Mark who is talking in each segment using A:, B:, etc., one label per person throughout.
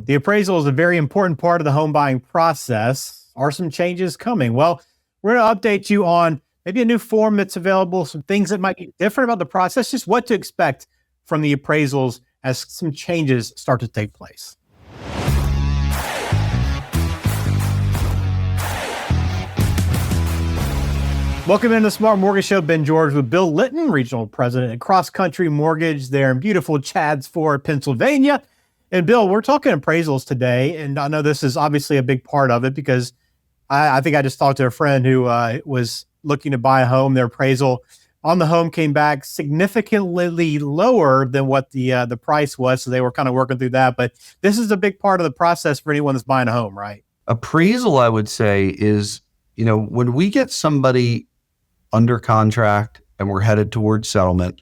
A: The appraisal is a very important part of the home buying process. Are some changes coming? Well, we're going to update you on maybe a new form that's available, some things that might be different about the process, just what to expect from the appraisals as some changes start to take place. Welcome into the Smart Mortgage Show. Ben George with Bill Litton, Regional President at Cross Country Mortgage there in beautiful Chadds Ford, Pennsylvania. And Bill, we're talking appraisals today, and I know this is obviously a big part of it because I think I just talked to a friend who was looking to buy a home. Their appraisal on the home came back significantly lower than what the price was, so they were kind of working through that. But this is a big part of the process for anyone that's buying a home, right?
B: Appraisal, I would say, is, when we get somebody under contract and we're headed towards settlement,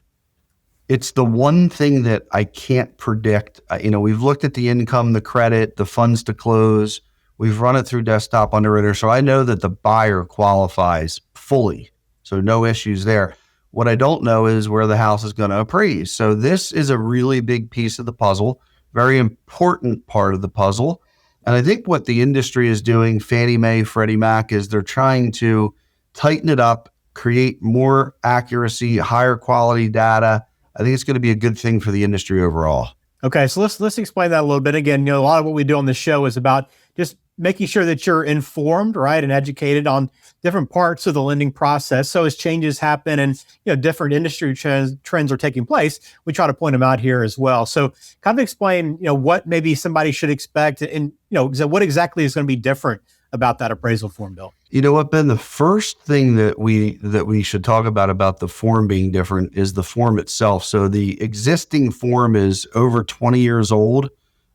B: it's the one thing that I can't predict. We've looked at the income, the credit, the funds to close. We've run it through Desktop Underwriter. So I know that the buyer qualifies fully. So no issues there. What I don't know is where the house is going to appraise. So this is a really big piece of the puzzle, very important part of the puzzle. And I think what the industry is doing, Fannie Mae, Freddie Mac, is they're trying to tighten it up, create more accuracy, higher quality data. I think it's going to be a good thing for the industry overall.
A: Okay, so let's explain that a little bit. Again, a lot of what we do on this show is about just making sure that you're informed, right, and educated on different parts of the lending process. So as changes happen and different industry trends are taking place, we try to point them out here as well. So kind of explain what maybe somebody should expect, and what exactly is going to be different about that appraisal form, Bill.
B: You know what, Ben? The first thing that we should talk about the form being different is the form itself. So the existing form is over 20 years old.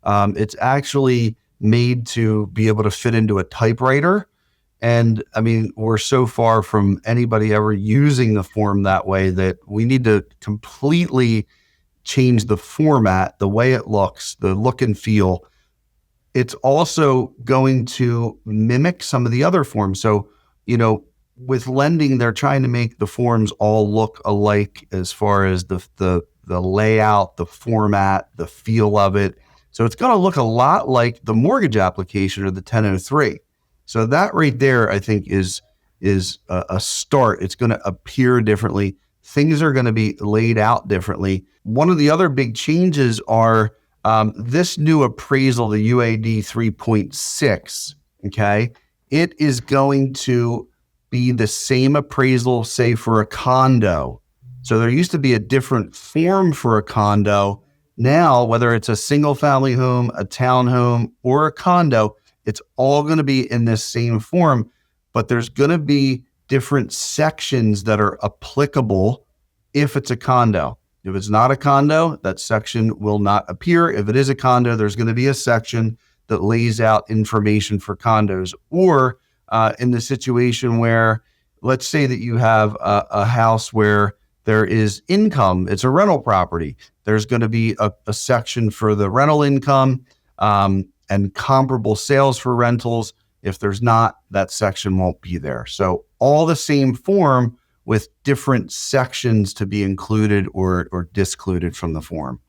B: It's actually made to be able to fit into a typewriter. And I mean, we're so far from anybody ever using the form that way that we need to completely change the format, the way it looks, the look and feel. It's also going to mimic some of the other forms. So, with lending, they're trying to make the forms all look alike as far as the layout, the format, the feel of it. So it's going to look a lot like the mortgage application or the 1003. So that right there, I think, is a start. It's going to appear differently. Things are going to be laid out differently. One of the other big changes are this new appraisal, the UAD 3.6, okay, it is going to be the same appraisal, say, for a condo. So there used to be a different form for a condo. Now, whether it's a single family home, a townhome, or a condo, it's all going to be in this same form, but there's going to be different sections that are applicable if it's a condo. If it's not a condo, that section will not appear. If it is a condo, there's going to be a section that lays out information for condos. Or in the situation where, let's say that you have a house where there is income, it's a rental property. There's going to be a section for the rental income and comparable sales for rentals. If there's not, that section won't be there. So all the same form with different sections to be included or discluded from the form.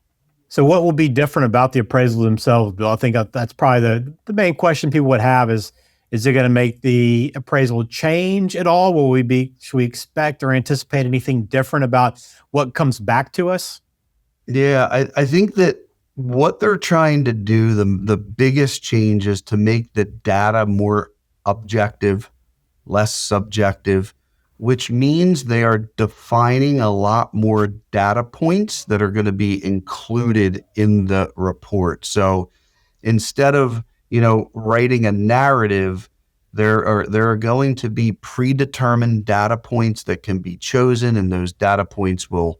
A: So what will be different about the appraisals themselves, Bill? I think that's probably the main question people would have is it going to make the appraisal change at all? Should we expect or anticipate anything different about what comes back to us?
B: Yeah, I think that what they're trying to do, the biggest change is to make the data more objective, less subjective, which means they are defining a lot more data points that are going to be included in the report. So instead of, writing a narrative, there are going to be predetermined data points that can be chosen, and those data points will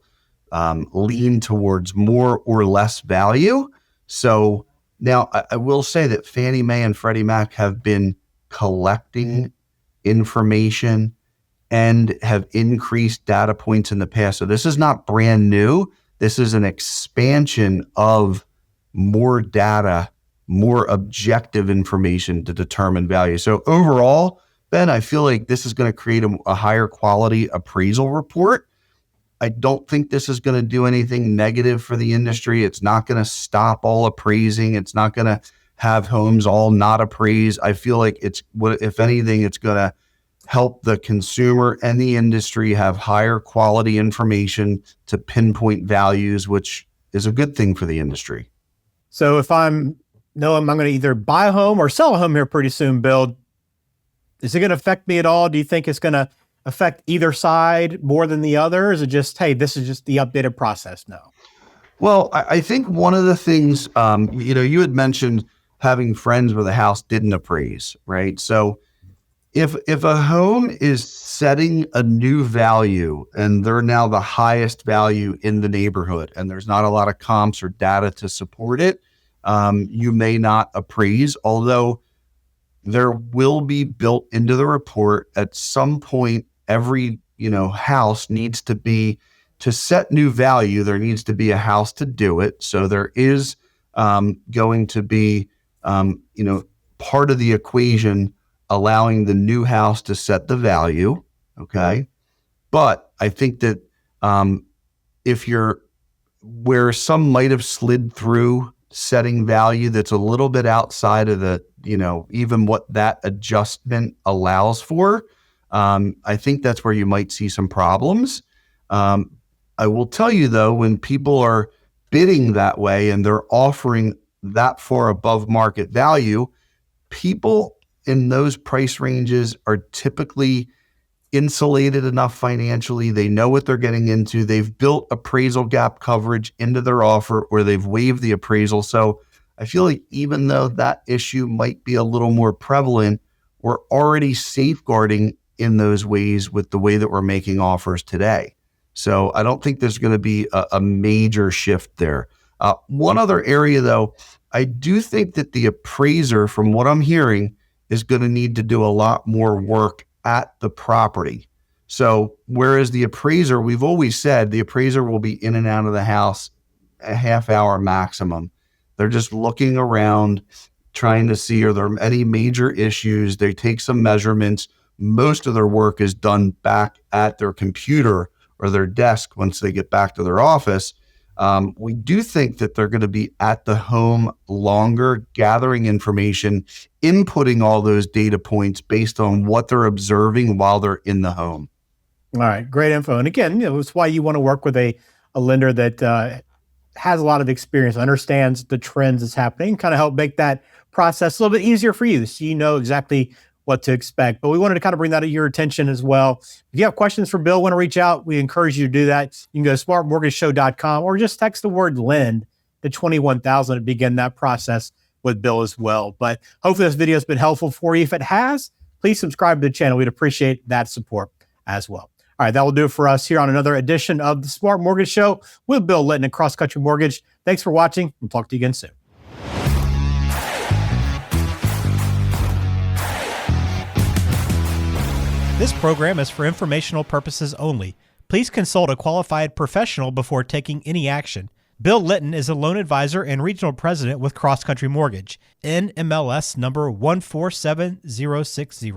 B: lean towards more or less value. So now I will say that Fannie Mae and Freddie Mac have been collecting information and have increased data points in the past. So this is not brand new. This is an expansion of more data, more objective information to determine value. So overall, Ben, I feel like this is going to create a higher quality appraisal report. I don't think this is going to do anything negative for the industry. It's not going to stop all appraising. It's not going to have homes all not appraised. I feel like if anything, it's going to help the consumer and the industry have higher quality information to pinpoint values, which is a good thing for the industry.
A: So if I'm going to either buy a home or sell a home here pretty soon, Bill, is it going to affect me at all? Do you think it's going to affect either side more than the other? Or is it just, hey, this is just the updated process now?
B: Well, I think one of the things, you had mentioned having friends where the house didn't appraise, right? So if a home is setting a new value and they're now the highest value in the neighborhood and there's not a lot of comps or data to support it, you may not appraise, although there will be built into the report at some point. Every house needs to set new value. There needs to be a house to do it. So there is going to be part of the equation allowing the new house to set the value. Okay, but I think that if you're where some might have slid through setting value that's a little bit outside of the even what that adjustment allows for. I think that's where you might see some problems. I will tell you though, when people are bidding that way and they're offering that far above market value, people in those price ranges are typically insulated enough financially. They know what they're getting into. They've built appraisal gap coverage into their offer or they've waived the appraisal. So I feel like even though that issue might be a little more prevalent, we're already safeguarding in those ways with the way that we're making offers today. So I don't think there's going to be a major shift there. One other area though, I do think that the appraiser, from what I'm hearing, is going to need to do a lot more work at the property. So whereas the appraiser, we've always said the appraiser will be in and out of the house a half hour maximum. They're just looking around, trying to see, are there any major issues? They take some measurements. Most of their work is done back at their computer or their desk once they get back to their office. We do think that they're going to be at the home longer, gathering information, inputting all those data points based on what they're observing while they're in the home.
A: All right, great info. And again, it's why you want to work with a lender that has a lot of experience, understands the trends that's happening, kind of help make that process a little bit easier for you so you know exactly what to expect. But we wanted to kind of bring that to your attention as well. If you have questions for Bill, want to reach out, we encourage you to do that. You can go to smartmortgageshow.com or just text the word LEND to 21,000 to begin that process with Bill as well. But hopefully this video has been helpful for you. If it has, please subscribe to the channel. We'd appreciate that support as well. All right, that will do it for us here on another edition of the Smart Mortgage Show with Bill Litton and Cross Country Mortgage. Thanks for watching. We'll talk to you again soon. This program is for informational purposes only. Please consult a qualified professional before taking any action. Bill Litton is a loan advisor and regional president with Cross Country Mortgage, NMLS number 147060.